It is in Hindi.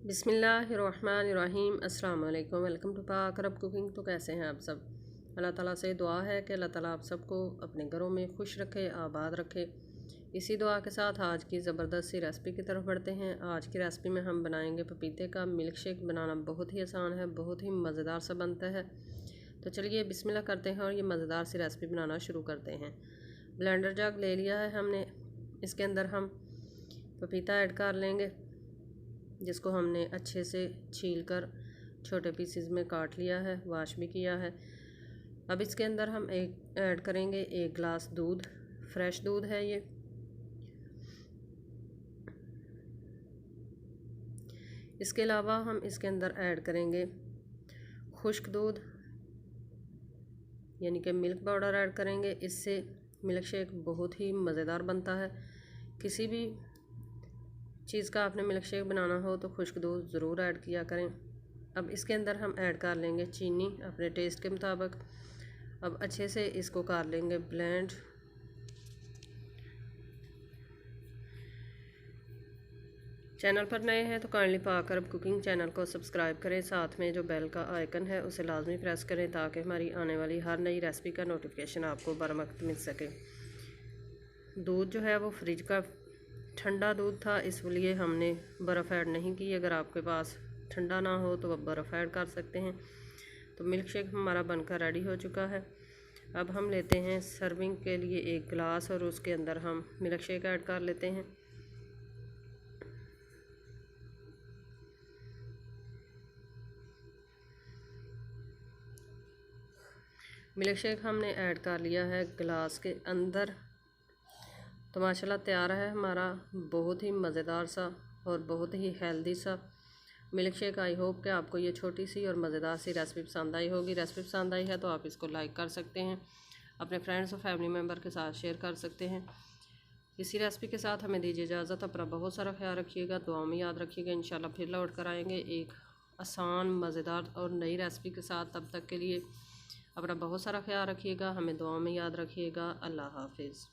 बिस्मिल्लाहिर्रहमानिर्रहीम अस्सलाम वालेकुम। वेलकम टू पाक अरब कुकिंग। तो कैसे हैं आप सब? अल्लाह ताला से दुआ है कि अल्लाह ताला आप सबको अपने घरों में खुश रखे, आबाद रखे। इसी दुआ के साथ आज की ज़बरदस्त सी रेसिपी की तरफ बढ़ते हैं। आज की रेसिपी में हम बनाएंगे पपीते का मिल्क शेक। बनाना बहुत ही आसान है, बहुत ही मज़ेदार सा बनता है। तो चलिए बिस्मिल्लाह करते हैं और ये मज़ेदार सी रेसिपी बनाना शुरू करते हैं। ब्लेंडर जग ले लिया है हमने, इसके अंदर हम पपीता ऐड कर लेंगे, जिसको हमने अच्छे से छील कर छोटे पीसेस में काट लिया है, वॉश भी किया है। अब इसके अंदर हम ऐड करेंगे 1 गिलास दूध, फ्रेश दूध है ये। इसके अलावा हम इसके अंदर ऐड करेंगे खुश्क दूध यानी कि मिल्क पाउडर ऐड करेंगे। इससे मिल्क शेक बहुत ही मज़ेदार बनता है। किसी भी चीज़ का आपने मिल्क शेक बनाना हो तो खुश्क दूध ज़रूर ऐड किया करें। अब इसके अंदर हम ऐड कर लेंगे चीनी अपने टेस्ट के मुताबिक। अब अच्छे से इसको कर लेंगे ब्लेंड। चैनल पर नए हैं तो काइंडली पाक अरब कुकिंग चैनल को सब्सक्राइब करें, साथ में जो बेल का आइकन है उसे लाजमी प्रेस करें ताकि हमारी आने वाली हर नई रेसिपी का नोटिफिकेशन आपको बर वक्त मिल सके। दूध जो है वो फ्रिज का ठंडा दूध था, इसलिए हमने बर्फ़ ऐड नहीं की। अगर आपके पास ठंडा ना हो तो आप बर्फ़ ऐड कर सकते हैं। तो मिल्क शेक हमारा बनकर रेडी हो चुका है। अब हम लेते हैं सर्विंग के लिए 1 गिलास और उसके अंदर हम मिल्क शेक ऐड कर लेते हैं। मिल्क शेक हमने ऐड कर लिया है गिलास के अंदर। तो माशाल्लाह तैयार है हमारा बहुत ही मज़ेदार सा और बहुत ही हेल्दी सा मिल्क शेक। आई होप कि आपको ये छोटी सी और मज़ेदार सी रेसिपी पसंद आई होगी। रेसिपी पसंद आई है तो आप इसको लाइक कर सकते हैं, अपने फ्रेंड्स और फैमिली मेम्बर के साथ शेयर कर सकते हैं। इसी रेसिपी के साथ हमें दीजिए इजाज़त। अपना बहुत सारा ख्याल रखिएगा, दुआ में याद रखिएगा। इंशाल्लाह फिर लौट कर आएंगे एक आसान मज़ेदार और नई रेसिपी के साथ। तब तक के लिए अपना बहुत सारा ख्याल रखिएगा, हमें दुआ में याद रखिएगा। अल्लाह हाफिज़।